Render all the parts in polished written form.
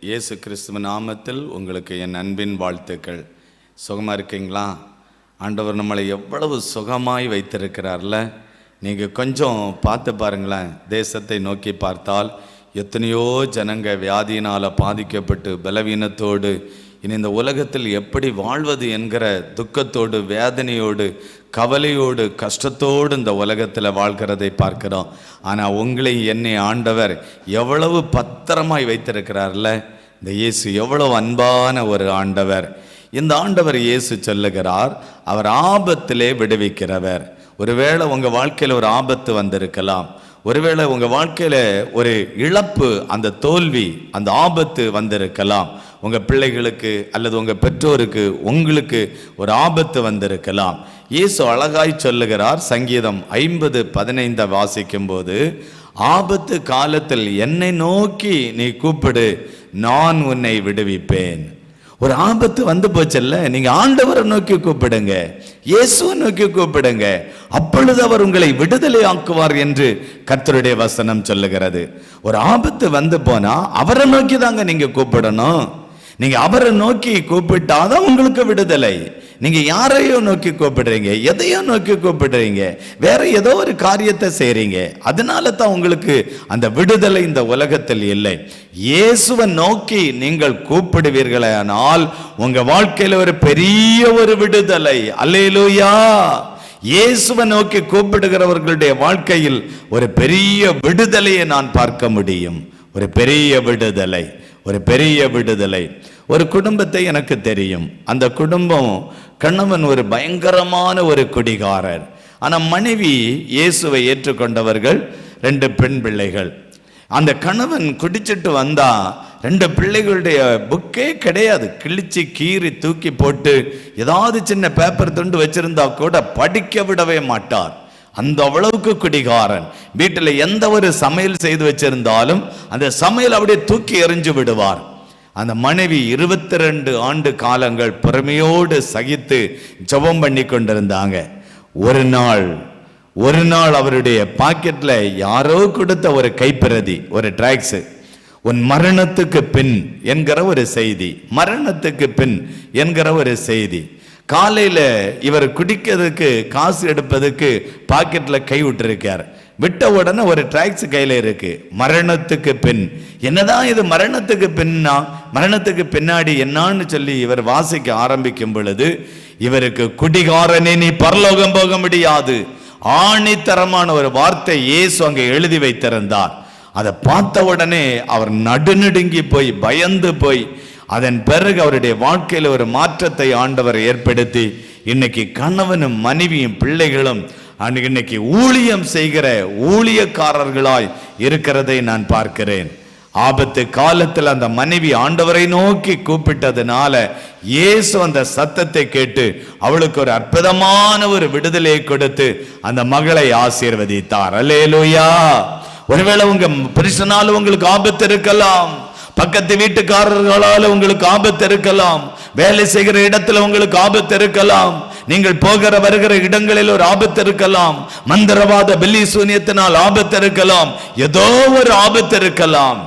இயேசு கிறிஸ்துவ நாமத்தில் உங்களுக்கு என் அன்பின் வாழ்த்துக்கள். சுகமாக இருக்கீங்களா? ஆண்டவர் நம்மளை எவ்வளவு சுகமாய் வைத்திருக்கிறார்ல. நீங்கள் கொஞ்சம் பார்த்து பாருங்களேன். தேசத்தை நோக்கி பார்த்தால் எத்தனையோ ஜனங்க வியாதியினால் பாதிக்கப்பட்டு பலவீனத்தோடு இனி இந்த உலகத்தில் எப்படி வாழ்வது என்கிற துக்கத்தோடு, வேதனையோடு, கவலையோடு, கஷ்டத்தோடு இந்த உலகத்தில் வாழ்கிறதை பார்க்கிறோம். ஆனால் உங்களை என்னை ஆண்டவர் எவ்வளவு பத்திரமாய் வைத்திருக்கிறார்ல. இந்த இயேசு எவ்வளவு அன்பான ஒரு ஆண்டவர். இந்த ஆண்டவர் இயேசு சொல்லுகிறார், அவர் ஆபத்திலே விடுவிக்கிறவர். ஒருவேளை உங்கள் வாழ்க்கையில் ஒரு ஆபத்து வந்திருக்கலாம். ஒருவேளை உங்கள் வாழ்க்கையில் ஒரு இழப்பு, அந்த தோல்வி, அந்த ஆபத்து வந்திருக்கலாம். உங்கள் பிள்ளைகளுக்கு அல்லது உங்கள் பெற்றோருக்கு, உங்களுக்கு ஒரு ஆபத்து வந்திருக்கலாம். இயேசு அழகாய் சொல்லுகிறார். சங்கீதம் 50:15 வாசிக்கும் போது, ஆபத்து காலத்தில் என்னை நோக்கி நீ கூப்பிடு, நான் உன்னை விடுவிப்பேன். ஒரு ஆபத்து வந்து போச்சல்ல, நீங்க ஆண்டவரை நோக்கி கூப்பிடுங்க, இயேசுவை நோக்கி கூப்பிடுங்க, அப்பொழுது அவர் உங்களை விடுதலை ஆக்குவார் என்று கர்த்தருடைய வசனம் சொல்லுகிறது. ஒரு ஆபத்து வந்து போனா அவரை நோக்கி தாங்க நீங்க கூப்பிடணும். நீங்க அவரை நோக்கி கூப்பிட்டாதான் உங்களுக்கு விடுதலை. நீங்க யாரையோ நோக்கி கூப்பிடுறீங்க, எதையோ நோக்கி கூப்பிடுறீங்க, வேற ஏதோ ஒரு காரியத்தை செய்றீங்க. அதனால தான் உங்களுக்கு அந்த விடுதலை இந்த உலகத்தில் இல்லை. இயேசுவை நோக்கி நீங்கள் கூப்பிடுவீர்களானால் உங்க வாழ்க்கையில ஒரு பெரிய ஒரு விடுதலை. அல்லேலூயா! இயேசுவை நோக்கி கூப்பிடுகிறவர்களுடைய வாழ்க்கையில் ஒரு பெரிய விடுதலையை நான் பார்க்க முடியும். ஒரு பெரிய விடுதலை, ஒரு பெரிய விடுதலை. ஒரு குடும்பத்தை எனக்கு தெரியும். அந்த குடும்பம், கணவன் ஒரு பயங்கரமான ஒரு குடிகாரர். ஆனால் மனைவி இயேசுவை ஏற்றுக்கொண்டவர்கள், 2 பெண் பிள்ளைகள். அந்த கணவன் குடிச்சிட்டு வந்தா 2 பிள்ளைகளுடைய புக்கே கிடையாது. கிழிச்சு கீறி தூக்கி போட்டு ஏதாவது சின்ன பேப்பர் துண்டு வச்சிருந்தா கூட படிக்க விடவே மாட்டார். அந்த அளவுக்கு குடிகாரன். வீட்டில் எந்த ஒரு சமையல் செய்து வச்சிருந்தாலும் அந்த சமையல் அப்படியே தூக்கி எறிஞ்சு விடுவார். அந்த மனைவி 22 ஆண்டு காலங்கள் பொறுமையோடு சகித்து ஜெபம் பண்ணி கொண்டிருந்தாங்க. ஒரு நாள் அவருடைய பாக்கெட்ல யாரோ கொடுத்த ஒரு கைப்பிரதி, ஒரு டிராக்ஸ், உன் மரணத்துக்கு பின் என்கிற ஒரு செய்தி. மரணத்துக்கு பின் என்கிற ஒரு செய்தி. காலையில இவர் குடிக்கிறதுக்கு காசு எடுப்பதுக்கு பாக்கெட்ல கை விட்டுருக்கார். விட்ட உடனே ஒரு டிராக்ஸ் கையில இருக்கு, மரணத்துக்கு பின். என்னதான் இது மரணத்துக்கு பின்னா, மரணத்துக்கு பின்னாடி என்னான்னு சொல்லி இவர் வாசிக்க ஆரம்பிக்கும் பொழுது, இவருக்கு குடிகாரனே நீ பரலோகம் போக முடியாது, ஆணித்தரமான ஒரு வார்த்தை இயேசு அங்கே எழுதி வைத்திருந்தார். அதை பார்த்த உடனே அவர் நடுநடுங்கி போய், பயந்து போய், அதன் பிறகு அவருடைய வாழ்க்கையில் ஒரு மாற்றத்தை ஆண்டவர் ஏற்படுத்தி இன்னைக்கு கணவனும் மனைவியும் பிள்ளைகளும் இன்னைக்கு ஊழியம் செய்கிற ஊழியக்காரர்களாய் இருக்கிறதை நான் பார்க்கிறேன். ஆபத்து காலத்தில் அந்த மனைவி ஆண்டவரை நோக்கி கூப்பிட்டதுனால இயேசு அந்த சத்தத்தை கேட்டு அவளுக்கு ஒரு அற்புதமான ஒரு விடுதலையை கொடுத்து அந்த மகளை ஆசீர்வதித்தார். அல்லேலூயா! ஒருவேளை உங்க புருஷனால உங்களுக்கு ஆபத்து இருக்கலாம், பக்கத்து வீட்டுக்காரர்களால உங்களுக்கு ஆபத்து இருக்கலாம், வேலை செய்கிற இடத்துல உங்களுக்கு ஆபத்து இருக்கலாம், நீங்கள் போகிற வருகிற இடங்களில் ஒரு ஆபத்து இருக்கலாம், மந்திரவாத பில்லி சூனியத்தினால் ஆபத்து இருக்கலாம், ஏதோ ஒரு ஆபத்து இருக்கலாம்.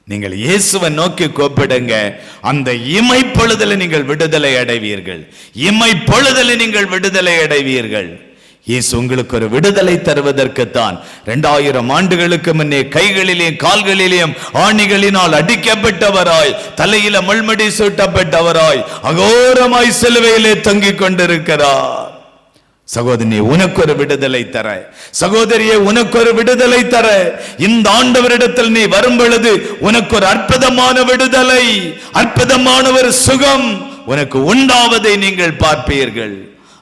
நீங்கள் இயேசுவை நோக்கி கூப்பிடுங்க, அந்த இமைப்பொழுதில் நீங்கள் விடுதலை அடைவீர்கள். இமைப்பொழுதில் நீங்கள் விடுதலை அடைவீர்கள். இயேசு உங்களுக்கு ஒரு விடுதலை தருவதற்குத்தான் 2000 ஆண்டுகளுக்கு முன்னே கைகளிலேயும் கால்களிலேயும் ஆணிகளினால் அடிக்கப்பட்டவராய், தலையில முள்முடி சூட்டப்பட்டவராய், அகோரமாய் சிலுவையிலே தொங்கிக் கொண்டிருக்கிறார். சகோதரி, உனக்கு ஒரு விடுதலை தர, சகோதரியே உனக்கு ஒரு விடுதலை தர, இந்த ஆண்டவரிடத்தில் நீ வரும் பொழுது உனக்கு ஒரு அற்புதமான விடுதலை, அற்புதமான ஒரு சுகம் உனக்கு உண்டாவதை நீங்கள் பார்ப்பீர்கள்.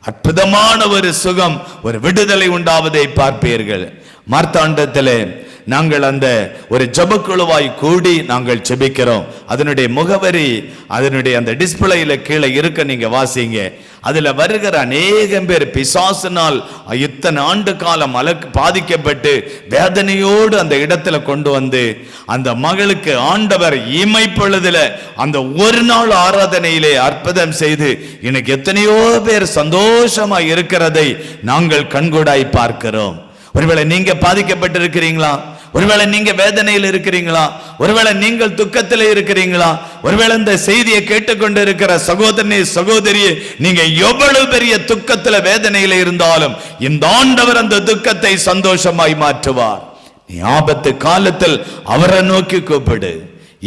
அற்புதமான ஒரு சுகம், ஒரு விடுதலை உண்டாவதை பார்ப்பீர்கள். மார்த்தாண்டத்திலே நாங்கள் அந்த ஒரு ஜெபக்குழுவாய் கூடி நாங்கள் ஜெபிக்கிறோம். அதனுடைய முகவரி அதனுடைய அந்த டிஸ்பிளேல கீழே இருக்க, நீங்க வாசிங்க. அதுல வருகிற அநேகம் பேர் பிசாசினால் இத்தனை ஆண்டு காலம் பாதிக்கப்பட்டு வேதனையோடு அந்த இடத்துல கொண்டு வந்து அந்த மகளுக்கு ஆண்டவர் இமைப்பொழுதுல அந்த ஒரு நாள் ஆராதனையிலே அற்புதம் செய்து இன்னைக்கு எத்தனையோ பேர் சந்தோஷமா இருக்கிறதை நாங்கள் கண்கூடாய் பார்க்கிறோம். ஒருவேளை நீங்க பாதிக்கப்பட்டிருக்கிறீங்களா? ஒருவேளை நீங்க வேதனையில் இருக்கிறீங்களா? ஒருவேளை நீங்கள் துக்கத்தில் இருக்கிறீங்களா? ஒருவேளை இந்த செய்தியை கேட்டுக்கொண்டு இருக்கிற சகோதரனே, சகோதரியே, நீங்க எவ்வளவு பெரிய துக்கத்துல வேதனையில இருந்தாலும் இந்த ஆண்டவர் அந்த துக்கத்தை சந்தோஷமாய் மாற்றுவார். நீ ஆபத்து காலத்தில் அவரை நோக்கி கூப்பிடு,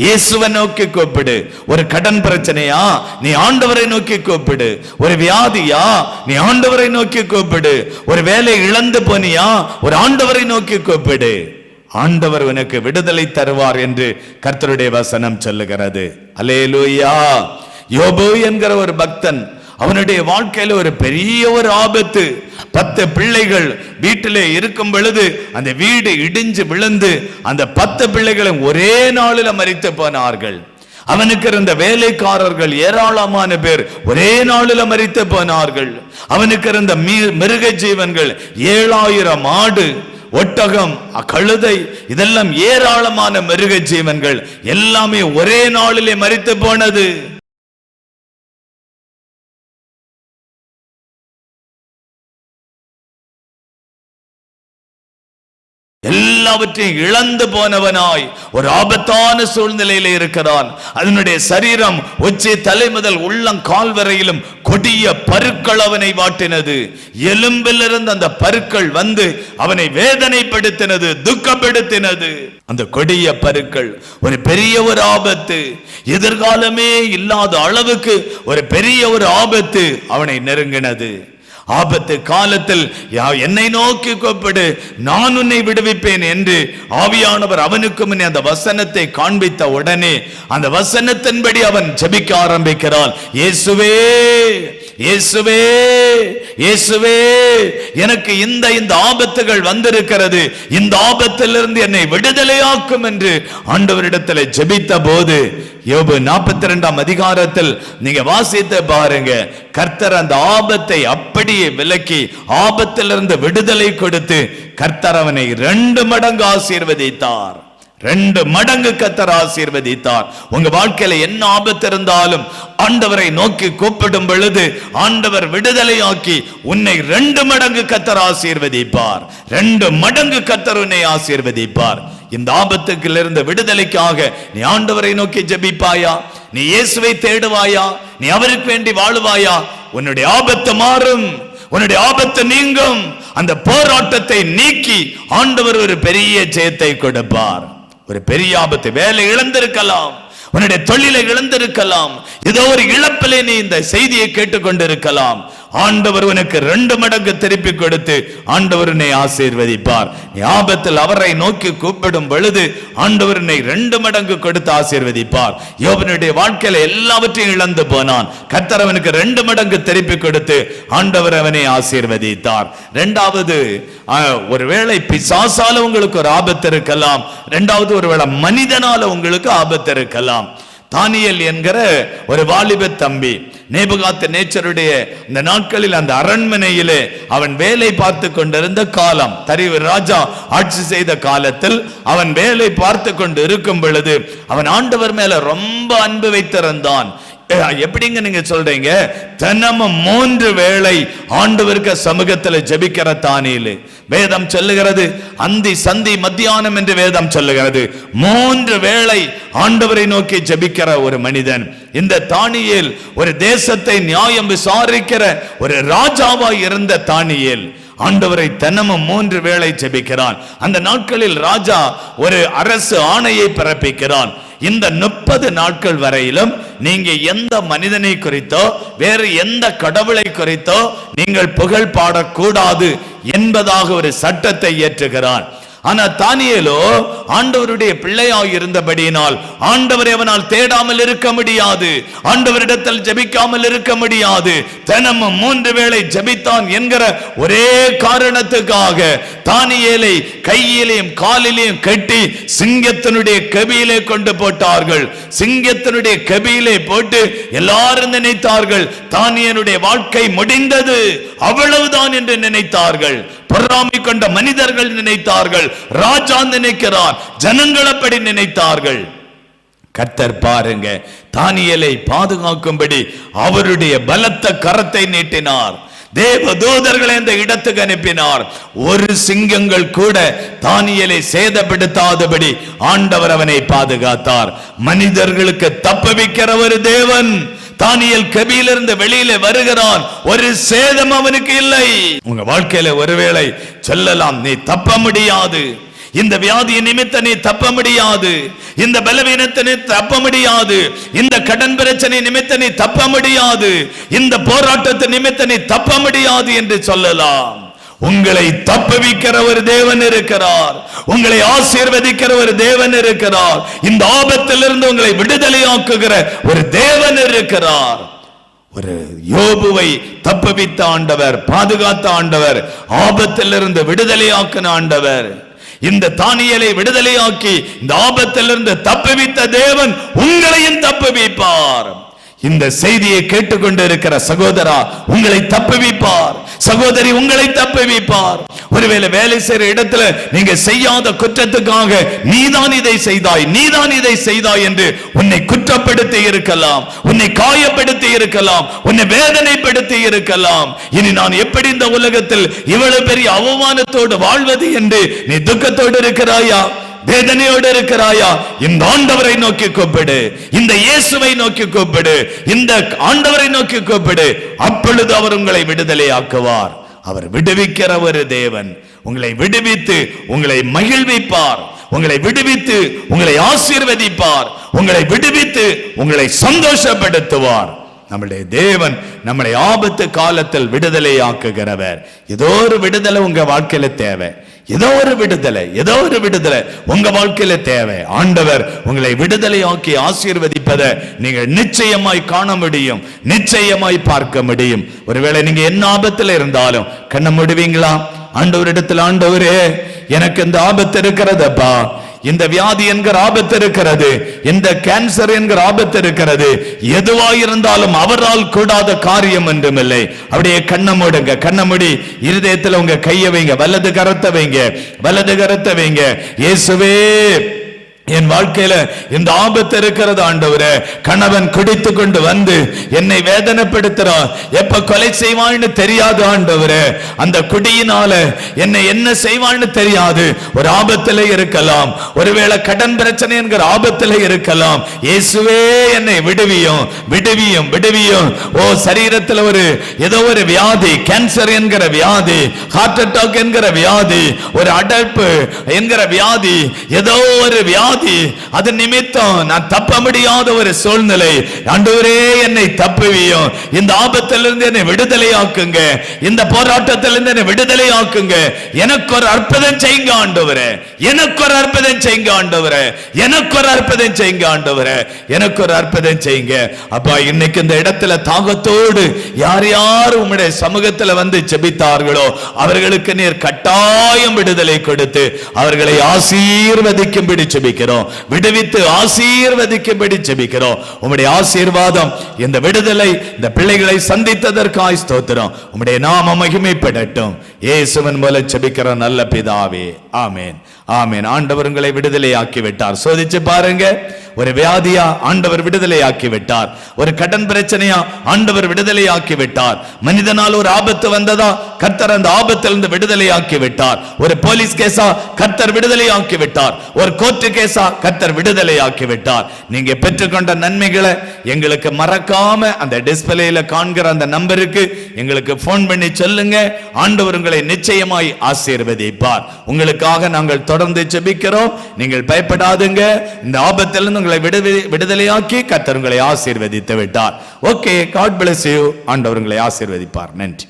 இயேசுவை நோக்கி கூப்பிடு. ஒரு கடன் பிரச்சனையா, நீ ஆண்டவரை நோக்கி கூப்பிடு. ஒரு வியாதியா, நீ ஆண்டவரை நோக்கி கூப்பிடு. ஒரு வேலை இழந்து போனியா, ஒரு ஆண்டவரை நோக்கி கூப்பிடு. ஆண்டவர் உனக்கு விடுதலை தருவார் என்று கர்த்தருடைய வசனம் சொல்லுகிறது. அல்லேலூயா. யோபு என்கிற ஒரு பக்தன், அவனுடைய வாழ்க்கையில ஒரு பெரிய ஒரு ஆபத்து. 10 பிள்ளைகள் வீட்டிலே இருக்கும் பொழுது அந்த வீடு இடிஞ்சு விழுந்து அந்த 10 பிள்ளைகளும் ஒரே நாளில் மரித்து போனார்கள். அவனுக்கு இருந்த வேலைக்காரர்கள் ஏராளமான பேர் ஒரே நாளில் மரித்து போனார்கள். அவனுக்கு இருந்த மிருக ஜீவன்கள் 7000 ஆடு, ஒட்டகம், கழுதை, இதெல்லாம் ஏராளமான மிருக ஜீவன்கள் எல்லாமே ஒரே நாளிலே மரித்து போனது. எல்லாவற்றையும் இழந்து போனவனாய் ஒரு ஆபத்தான சூழ்நிலையில இருக்கிறான். அதனுடைய சரீரம் உச்சி தலை முதல் உள்ளம் கால் வரையிலும் கொடிய பருக்கள் அவனை வாட்டினது. எலும்பிலிருந்து அந்த பருக்கள் வந்து அவனை வேதனைப்படுத்தினது, துக்கப்படுத்தினது. அந்த கொடிய பருக்கள் ஒரு பெரிய ஒரு ஆபத்து, எதிர்காலமே இல்லாத அளவுக்கு ஒரு பெரிய ஒரு ஆபத்து அவனை நெருங்கினது. ஆபத்து காலத்தில் என்னை நோக்கி கூப்பிடு, நான் உன்னை விடுவிப்பேன் என்று ஆவியானவர் அவனுக்கு முன்னே அந்த வசனத்தை காண்பித்த உடனே அந்த வசனத்தின்படி அவன் ஜெபிக்க ஆரம்பிக்கிறான். இயேசுவே, இயேசுவே, இயேசுவே, எனக்கு இந்த ஆபத்துகள் வந்திருக்கிறது, இந்த ஆபத்திலிருந்து என்னை விடுதலையாக்கும் என்று ஆண்டவரிடத்தில் ஜெபித்த போது, யோபு 42ஆம் அதிகாரத்தில் நீங்க வாசித்து பாருங்க, கர்த்தர் அந்த ஆபத்தை அப்படியே விலக்கி ஆபத்திலிருந்து விடுதலை கொடுத்து கர்த்தர் அவனை 2 மடங்கு ஆசீர்வதித்தார். 2 மடங்கு கர்த்தர் ஆசீர்வதித்தார். உங்க வாழ்க்கையில என்ன ஆபத்து இருந்தாலும் ஆண்டவரை நோக்கி கூப்பிடும் பொழுது ஆண்டவர் விடுதலையாக்கி உன்னை 2 மடங்கு கர்த்தர் ஆசீர்வதிப்பார். 2 மடங்கு கர்த்தர் உன்னை ஆசீர்வதிப்பார். இந்த ஆபத்துக்குள்ள இருந்து விடுதலைக்காக நீ ஆண்டவரை நோக்கி ஜெபிப்பாயா? நீ இயேசுவை தேடுவாயா? நீ அவருக்கு வேண்டி வாழுவாயா? உன்னுடைய ஆபத்து மாறும், உன்னுடைய ஆபத்து நீங்கும். அந்த போராட்டத்தை நீக்கி ஆண்டவர் ஒரு பெரிய ஜெயத்தை கொடுப்பார். ஒரு பெரிய ஆபத்து, வேலை இழந்திருக்கலாம், உன்னுடைய தொழிலை இழந்திருக்கலாம், ஏதோ ஒரு இழப்பிலே நீ இந்த செய்தியை கேட்டுக்கொண்டிருக்கலாம். ஆண்டவர் உனக்கு 2 மடங்கு திருப்பி கொடுத்து ஆண்டவர் உன்னை ஆசீர்வதிப்பார். நீ ஆபத்தில் அவரை நோக்கி கூப்பிடும் பொழுது ஆண்டவர் உன்னை 2 மடங்கு கொடுத்து ஆசீர்வதிப்பார். யோபனுடைய வாழ்க்கையில எல்லாவற்றையும் இழந்து போனான். கர்த்தர் அவனுக்கு 2 மடங்கு திருப்பி கொடுத்து ஆண்டவர் அவனை ஆசீர்வதித்தார். 2வது, ஒருவேளை பிசாசால உங்களுக்கு ஒரு ஆபத்து இருக்கலாம். 2வது, ஒருவேளை மனிதனால உங்களுக்கு ஆபத்து இருக்கலாம். தானியேல் என்கிற ஒரு வாலிப தம்பி நேபுகாத் நேச்சருடைய இந்த நாட்களில் அந்த அரண்மனையிலே அவன் வேலை பார்த்து கொண்டிருந்த காலம், தரிவு ராஜா ஆட்சி செய்த காலத்தில் அவன் வேலை பார்த்து கொண்டு இருக்கும் பொழுது அவன் ஆண்டவர் மேல ரொம்ப அன்பு வைத்திருந்தான். எப்படிங்க நீங்க சொல்றீங்க? தினமும் 3 வேளை ஆண்டவருக்கு சமூகத்தில் ஜெபிக்கிற தானியேல், வேதம் சொல்லுகிறது அந்தி சந்தி மத்தியானம் என்று வேதம் சொல்லுகிறது. 3 வேளை ஆண்டவரை நோக்கி ஜெபிக்கிற ஒரு மனிதன். இந்த தானியேல் ஒரு தேசத்தை நியாயம் விசாரிக்கிற ஒரு ராஜாவாய் இருந்த தானியேல் ஆண்டவரை தினமும் 3 வேளை ஜெபிக்கிறான். அந்த நாட்களில் ராஜா ஒரு அரசு ஆணையை பிறப்பிக்கிறான். இந்த 30 நாட்கள் வரையிலும் நீங்க எந்த மனிதனை குறித்தோ வேறு எந்த கடவுளை குறித்தோ நீங்கள் புகழ் பாடக்கூடாது என்பதாக ஒரு சட்டத்தை இயற்றுகிறான். ஆனா தானியேலோ ஆண்டவருடைய பிள்ளையாய் இருந்தபடியினால் ஆண்டவரை அவனால் தேடாமல் இருக்க முடியாது, ஆண்டவரிடத்தில் ஜெபிக்காமல் இருக்க முடியாது. தினமும் 3 வேளை ஜெபித்தான் என்கிற ஒரே காரணத்துக்காக தானியேலை கையிலேயும் காலிலேயும் கட்டி சிங்கத்தினுடைய கபியிலே கொண்டு போட்டார்கள். சிங்கத்தினுடைய கபியிலே போட்டு எல்லாரும் நினைத்தார்கள் தானியேலுடைய வாழ்க்கை முடிந்தது, அவ்வளவுதான் என்று நினைத்தார்கள். பொறாமை கொண்ட மனிதர்கள் நினைத்தார்கள், ராஜா நினைக்கிறார், ஜனங்கள் அப்படி நினைத்தார்கள். கர்த்தர் பாருங்க, தானியேலை பாதுகாக்கும்படி அவருடைய பலத்த கரத்தை நீட்டினார். தேவ தூதர்களை இந்த இடத்துக்கு அனுப்பினார். ஒரு சிங்கங்கள் கூட தானியேலை சேதப்படுத்தாதபடி ஆண்டவர் அவனை பாதுகாத்தார். மனிதர்களுக்கு தப்புவிக்கிற ஒரு தேவன். தானியேல் கெபியிலிருந்து வெளியில வருகிறான், ஒரு சேதம் அவனுக்கு இல்லை. உங்க வாழ்க்கையில ஒருவேளை சொல்லலாம், நீ தப்ப முடியாது, இந்த வியாதியை நிமித்த நீ தப்ப முடியாது, இந்த பலவீனத்தை நீ தப்ப முடியாது, இந்த கடன் பிரச்சனை நிமித்த நீ தப்ப முடியாது, இந்த போராட்டத்தை நிமித்த நீ தப்ப முடியாது என்று சொல்லலாம். உங்களை தப்புவிக்கிற ஒரு தேவன் இருக்கிறார். உங்களை ஆசீர்வதிக்கிற ஒரு தேவன் இருக்கிறார். இந்த ஆபத்திலிருந்து உங்களை விடுதலையாக்குகிற ஒரு தேவன் இருக்கிறார். ஒரு யோபுவை தப்புவித்த ஆண்டவர், பாதுகாத்த ஆண்டவர், ஆபத்திலிருந்து விடுதலையாக்கின ஆண்டவர், இந்த தானியேலை விடுதலையாக்கி இந்த ஆபத்திலிருந்து தப்புவித்த தேவன் உங்களையும் தப்புவிப்பார். இந்த செய்தியை கேட்டுக்கொண்டிருக்கிற சகோதரா, உங்களை தப்புவிப்பார். சகோதரி, உங்களை தப்புவிப்பார். ஒருவேளை வேலை செய்யற இடத்துல நீங்க செய்யாத குற்றத்துக்காக நீதான் இதை செய்தாய், நீதான் இதை செய்தாய் என்று உன்னை குற்றப்படுத்தி இருக்கலாம், உன்னை காயப்படுத்தி இருக்கலாம், உன்னை வேதனைப்படுத்தி இருக்கலாம். இனி நான் எப்படி இந்த உலகத்தில் இவ்வளவு பெரிய அவமானத்தோடு வாழ்வது என்று நீ துக்கத்தோடு இருக்கிறாயா, வேதனையோடு இருக்கிறாயா? இந்த ஆண்டவரை நோக்கி கூப்பிடு, இந்த இயேசுவை நோக்கி கூப்பிடு, இந்த ஆண்டவரை நோக்கி கூப்பிடு. அப்பொழுது அவர் உங்களை விடுதலை ஆக்குவார். அவர் விடுவிக்கிற ஒரு தேவன். உங்களை விடுவித்து உங்களை மகிழ்விப்பார், உங்களை விடுவித்து உங்களை ஆசீர்வதிப்பார், உங்களை விடுவித்து உங்களை சந்தோஷப்படுத்துவார். நம்முடைய தேவன் நம்மளை ஆபத்து காலத்தில் விடுதலை ஆக்குகிறவர். ஏதோ ஒரு விடுதலை உங்க வாழ்க்கையில தேவை, ஏதோ ஒரு விடுதலை, ஏதோ ஒரு விடுதலை உங்க வாழ்க்கையில தேவை. ஆண்டவர் உங்களை விடுதலை ஆக்கி ஆசீர்வதிப்பதை நீங்கள் நிச்சயமாய் காண முடியும், நிச்சயமாய் பார்க்க முடியும். ஒருவேளை நீங்க என்ன ஆபத்துல இருந்தாலும் கண்ண முடிவீங்களா? ஆண்டவரிடத்தில், ஆண்டவரே எனக்கு இந்த ஆபத்து இருக்கிறதப்பா, இந்த வியாதி என்கிற ஆபத்து இருக்கிறது, இந்த கேன்சர் என்கிற ஆபத்து இருக்கிறது, எதுவாயிருந்தாலும் அவரால் கூடாத காரியம் என்றும் இல்லை. அப்படியே கண்ணை மூடுங்க, கண்ணை மூடி இருதயத்தில் உங்க கையை வைங்க, வலது கரத்தை வைங்க, வலது கரத்தை வைங்க. இயேசுவே, என் வாழ்க்கையில இந்த ஆபத்து இருக்கிறது ஆண்டவரே. கணவன் குடித்து கொண்டு வந்து என்னை வேதனைப்படுத்துறான், எப்ப கொலை செய்வான்னு தெரியாது ஆண்டவரே. அந்த குடியினால என்னை என்ன செய்வான்னு தெரியாது. ஒரு ஆபத்துல இருக்கலாம், ஒருவேளை கடன் பிரச்சனை என்கிற ஆபத்துல இருக்கலாம். இயேசுவே, என்னை விடுவியும், விடுவியும், விடுவியும். ஓ, சரீரத்தில் ஒரு ஏதோ ஒரு வியாதி, கேன்சர் என்கிற வியாதி, ஹார்ட் அட்டாக் என்கிற வியாதி, ஒரு அடைப்பு என்கிற வியாதி, ஏதோ ஒரு வியாதி, அது நிமித்தம் நான் தப்ப முடியாத ஒரு சூழ்நிலை. ஆண்டவரே, என்னை தப்புவியும், இந்த ஆபத்திலிருந்து என்னை விடுதலை ஆக்குங்க, இந்த போராட்டத்திலிருந்து என்னை விடுதலை ஆக்குங்க. எனக்கு ஒரு அற்புதம் செய்யுங்க ஆண்டவரே, எனக்கு ஒரு அற்புதம் செய்யுங்க ஆண்டவரே, எனக்கு ஒரு அற்புதம் செய்யுங்க ஆண்டவரே, எனக்கு ஒரு அற்புதம் செய்யுங்க. அப்பா, இன்னைக்கு இந்த இடத்துல தாகத்தோடு யார் யார் உம்முடைய சமூகத்தில் வந்து ஜெபித்தார்களோ அவர்களுக்கு நீர் கட்டாயம் விடுதலை கொடுத்து அவர்களை ஆசீர்வதிக்கும்படி ஜெபிக்கிறோம், விடுவித்து ஆசீர்வதிக்கும்படி ஜெபிக்கிறோம். உம்முடைய ஆசீர்வாதம் இந்த விடுதலை இந்த பிள்ளைகளை சந்தித்ததற்காய் ஸ்தோத்திரம். உம்முடைய நாமம் மகிமைப்படட்டும். இயேசுவின் மூலம் ஜெபிக்கிற நல்ல பிதாவே, ஆமென், ஆமென். ஆண்டவர் உங்களை விடுதலை ஆக்கி விட்டார். சோதிச்சு பாருங்க. ஒரு வியாதியா ஆண்டவர் விடுதலை ஆக்கி விட்டார், ஒரு கடன் பிரச்சனையா ஆண்டவர் விடுதலை ஆக்கி விட்டார், மனிதனால் ஒரு ஆபத்து வந்ததா கர்த்தர் அந்த ஆபத்திலிருந்து விடுதலை ஆக்கி விட்டார், ஒரு போலீஸ் கேஸா கர்த்தர் விடுதலை ஆக்கி விட்டார், ஒரு கோர்ட்டு கேஸா கர்த்தர் விடுதலை ஆக்கி விட்டார். நீங்க பெற்றுக்கொண்ட நன்மைகளை எங்களுக்கு மறக்காம அந்த டிஸ்பிளேல காண்கிற அந்த நம்பருக்கு எங்களுக்கு போன் பண்ணி சொல்லுங்க. ஆண்டவர் உங்களை நிச்சயமாய் ஆசீர்வதிப்பார். உங்களுக்காக நாங்கள் தொடர்ந்து ஜெபிக்கிறோம். நீங்கள் பயப்படாதுங்க. இந்த ஆபத்திலிருந்து உங்களை விடுதலையாக்கி கர்த்தர் உங்களை ஆசீர்வதித்து விட்டார். Okay, God bless you. ஆண்டவர் உங்களை ஆசீர்வதிப்பார். நன்றி.